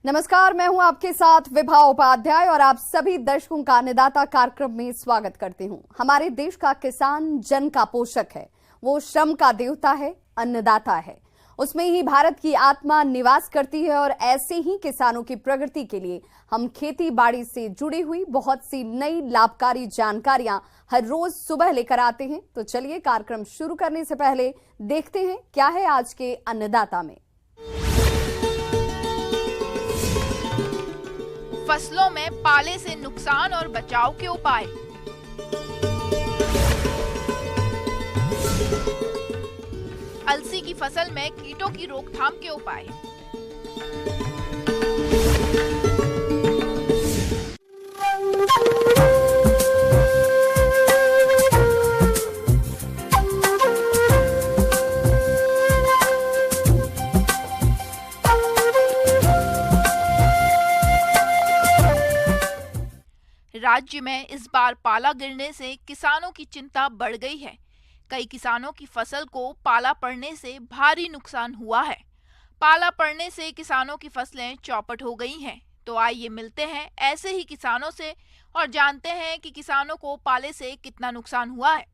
नमस्कार, मैं हूं आपके साथ विभा उपाध्याय और आप सभी दर्शकों का अन्नदाता कार्यक्रम में स्वागत करती हूं। हमारे देश का किसान जन का पोषक है, वो श्रम का देवता है, अन्नदाता है। उसमें ही भारत की आत्मा निवास करती है और ऐसे ही किसानों की प्रगति के लिए हम खेती बाड़ी से जुड़ी हुई बहुत सी नई लाभकारी जानकारियां हर रोज सुबह लेकर आते हैं। तो चलिए कार्यक्रम शुरू करने से पहले देखते हैं क्या है आज के अन्नदाता में। फसलों में पाले से नुकसान और बचाव के उपाय। अलसी की फसल में कीटों की रोकथाम के उपाय। राज्य में इस बार पाला गिरने से किसानों की चिंता बढ़ गई है। कई किसानों की फसल को पाला पड़ने से भारी नुकसान हुआ है। पाला पड़ने से किसानों की फसलें चौपट हो गई हैं। तो आइए मिलते हैं ऐसे ही किसानों से और जानते हैं कि किसानों को पाले से कितना नुकसान हुआ है।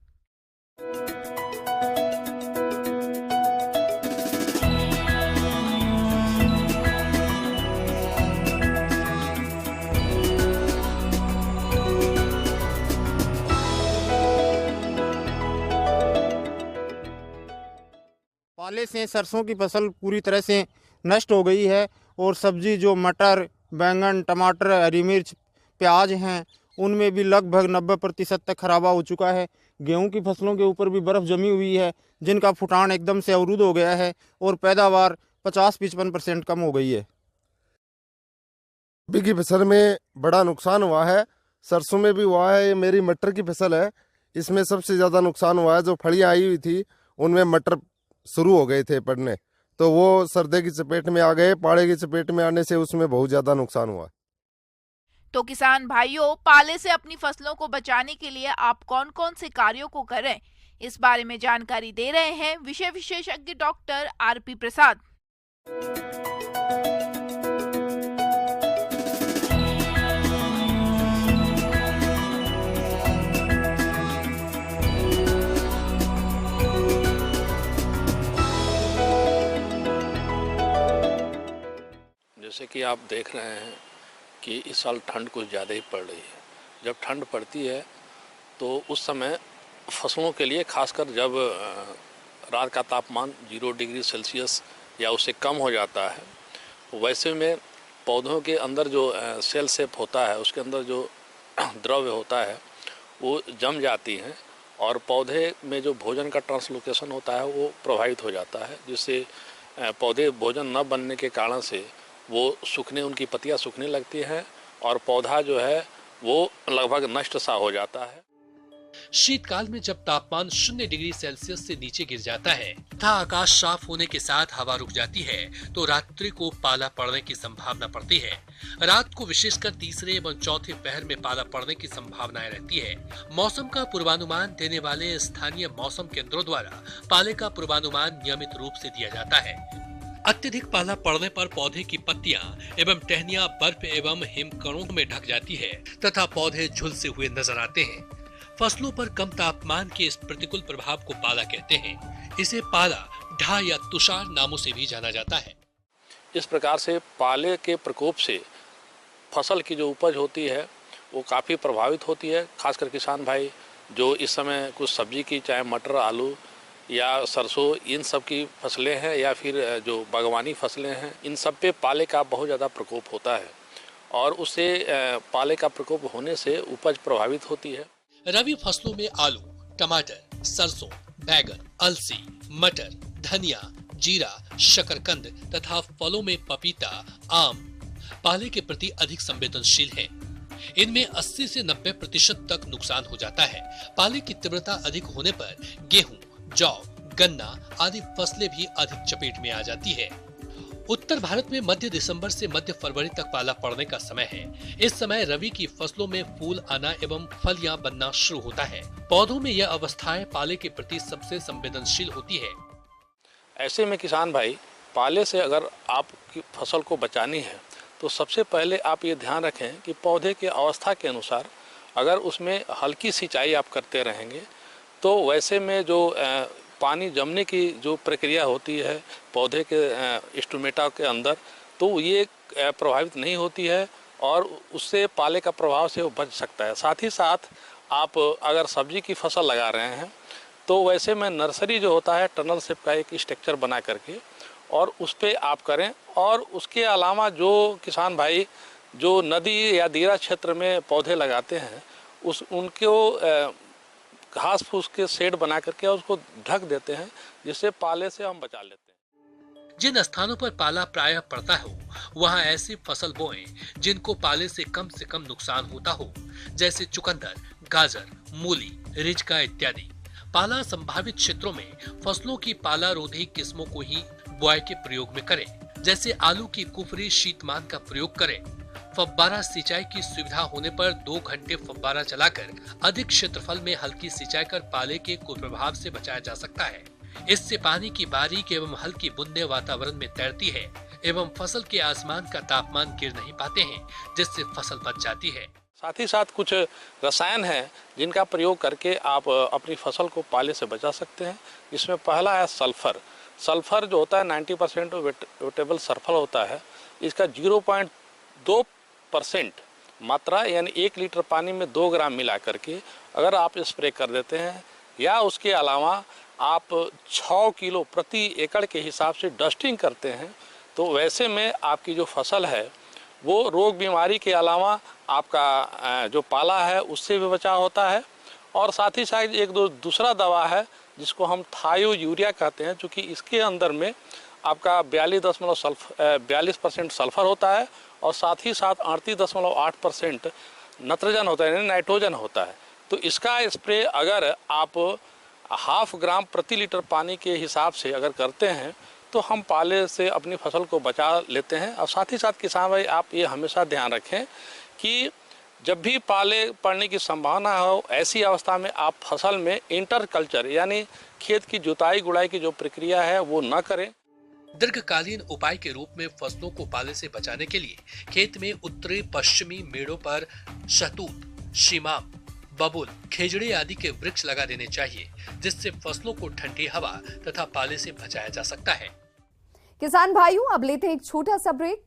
पाले से सरसों की फसल पूरी तरह से नष्ट हो गई है और सब्जी जो मटर, बैंगन, टमाटर, हरी मिर्च, प्याज हैं उनमें भी लगभग 90% तक खराबा हो चुका है। गेहूं की फसलों के ऊपर भी बर्फ़ जमी हुई है जिनका फुटान एकदम से अवरुद्ध हो गया है और पैदावार 50-55% कम हो गई है। रबी की फसल में बड़ा नुकसान हुआ है, सरसों में भी हुआ है। ये मेरी मटर की फसल है, इसमें सबसे ज़्यादा नुकसान हुआ है। जो फलियाँ आई हुई थी उनमें मटर शुरू हो गए थे पड़ने, तो वो सर्दे की चपेट में आ गए। पाले की चपेट में आने से उसमें बहुत ज्यादा नुकसान हुआ। तो किसान भाइयों, पाले से अपनी फसलों को बचाने के लिए आप कौन कौन से कार्यों को करें, इस बारे में जानकारी दे रहे हैं विषय विशेषज्ञ डॉक्टर आरपी प्रसाद। जैसे कि आप देख रहे हैं कि इस साल ठंड कुछ ज़्यादा ही पड़ रही है। जब ठंड पड़ती है तो उस समय फसलों के लिए, खासकर जब रात का तापमान 0 डिग्री सेल्सियस या उससे कम हो जाता है, वैसे में पौधों के अंदर जो सेल सेप होता है, उसके अंदर जो द्रव्य होता है वो जम जाती हैं और पौधे में जो भोजन का ट्रांसलोकेशन होता है वो प्रभावित हो जाता है, जिससे पौधे भोजन न बनने के कारण से वो सूखने, उनकी पत्तियां सूखने लगती हैं और पौधा जो है वो लगभग नष्ट सा हो जाता है। शीतकाल में जब तापमान 0 डिग्री सेल्सियस से नीचे गिर जाता है तथा आकाश साफ होने के साथ हवा रुक जाती है तो रात्रि को पाला पड़ने की संभावना पड़ती है। रात को विशेषकर तीसरे एवं चौथे पहर में पाला पड़ने की संभावनाएं रहती है। मौसम का पूर्वानुमान देने वाले स्थानीय मौसम केंद्रों द्वारा पाले का पूर्वानुमान नियमित रूप से दिया जाता है। अत्यधिक पाला पड़ने पर पौधे की पत्तियां एवं टहनियां बर्फ एवं हिमकणों में ढक जाती है तथा पौधे झुलसे हुए नजर आते हैं। फसलों पर कम तापमान के इस प्रतिकूल प्रभाव को पाला कहते हैं। इसे पाला, ढा या तुषार नामों से भी जाना जाता है। इस प्रकार से पाले के प्रकोप से फसल की जो उपज होती है वो काफ़ी प्रभावित होती है। खासकर किसान भाई जो इस समय कुछ सब्जी की, चाहे मटर, आलू या सरसों, इन सब की फसलें हैं या फिर जो बागवानी फसलें हैं, इन सब पे पाले का बहुत ज़्यादा प्रकोप होता है और उससे पाले का प्रकोप होने से उपज प्रभावित होती है। रबी फसलों में आलू, टमाटर, सरसों, बैगन, अलसी, मटर, धनिया, जीरा, शकरकंद तथा फलों में पपीता, आम पाले के प्रति अधिक संवेदनशील हैं। इनमें 80 से 90% तक नुकसान हो जाता है। पाले की तीव्रता अधिक होने पर गेहूं, जौ, गन्ना आदि फसलें भी अधिक चपेट में आ जाती है। उत्तर भारत में मध्य दिसंबर से मध्य फरवरी तक पाला पड़ने का समय है। इस समय रबी की फसलों में फूल आना एवं फलियां बनना शुरू होता है। पौधों में यह अवस्थाएं पाले के प्रति सबसे संवेदनशील होती है। ऐसे में किसान भाई, पाले से अगर आपकी फसल को बचानी है तो सबसे पहले आप ये ध्यान रखें कि पौधे के अवस्था के अनुसार अगर उसमें हल्की सिंचाई आप करते रहेंगे तो वैसे में जो पानी जमने की जो प्रक्रिया होती है पौधे के स्टोमेटा के अंदर, तो ये प्रभावित नहीं होती है और उससे पाले का प्रभाव से वो बच सकता है। साथ ही साथ आप अगर सब्जी की फसल लगा रहे हैं तो वैसे में नर्सरी जो होता है टनल शेप का एक स्ट्रक्चर बना करके और उस पर आप करें। और उसके अलावा जो किसान भाई जो नदी या दीरा क्षेत्र में पौधे लगाते हैं उनको घास फूस के शेड बना करके उसको ढक देते हैं, जिससे पाले से हम बचा लेते हैं। जिन स्थानों पर पाला प्रायः पड़ता हो वहां ऐसी फसल बोएं जिनको पाले से कम नुकसान होता हो, जैसे चुकंदर, गाजर, मूली, रिजका इत्यादि। पाला संभावित क्षेत्रों में फसलों की पाला रोधी किस्मों को ही बुआई के प्रयोग में करें, जैसे आलू की कुफरी शीतमान का प्रयोग करें। फव्वारा सिंचाई की सुविधा होने पर 2 घंटे फव्वारा चलाकर अधिक क्षेत्रफल में हल्की सिंचाई कर पाले के कुप्रभाव से बचाया जा सकता है। इससे पानी की बारीक एवं हल्की बूंदें वातावरण में तैरती है एवं फसल के आसमान का तापमान गिर नहीं पाते हैं, जिससे फसल बच जाती है। साथ ही साथ कुछ रसायन हैं जिनका प्रयोग करके आप अपनी फसल को पाले से बचा सकते हैं। इसमें पहला है सल्फर। सल्फर जो होता है 90% वेटेबल सल्फर होता है। इसका 0.2% मात्रा यानी 1 लीटर पानी में 2 ग्राम मिला करके अगर आप स्प्रे कर देते हैं या उसके अलावा आप 6 किलो प्रति एकड़ के हिसाब से डस्टिंग करते हैं तो वैसे में आपकी जो फसल है वो रोग बीमारी के अलावा आपका जो पाला है उससे भी बचाव होता है। और साथ ही साथ एक दूसरा दवा है जिसको हम थायो यूरिया कहते हैं, चूँकि इसके अंदर में आपका 42% सल्फर होता है और साथ ही साथ 38.8% नत्रजन होता है यानी नाइट्रोजन होता है। तो इसका स्प्रे अगर आप 0.5 ग्राम प्रति लीटर पानी के हिसाब से अगर करते हैं तो हम पाले से अपनी फसल को बचा लेते हैं। और साथ ही साथ किसान भाई आप ये हमेशा ध्यान रखें कि जब भी पाले पड़ने की संभावना हो ऐसी अवस्था में आप फसल में इंटर कल्चर यानी खेत की जुताई गुड़ाई की जो प्रक्रिया है वो न करें। दीर्घकालीन उपाय के रूप में फसलों को पाले से बचाने के लिए खेत में उत्तरी पश्चिमी मेड़ों पर शहतूत, शीमाम, बबूल, खेजड़े आदि के वृक्ष लगा देने चाहिए, जिससे फसलों को ठंडी हवा तथा पाले से बचाया जा सकता है। किसान भाइयों, अब लेते हैं एक छोटा सा ब्रेक।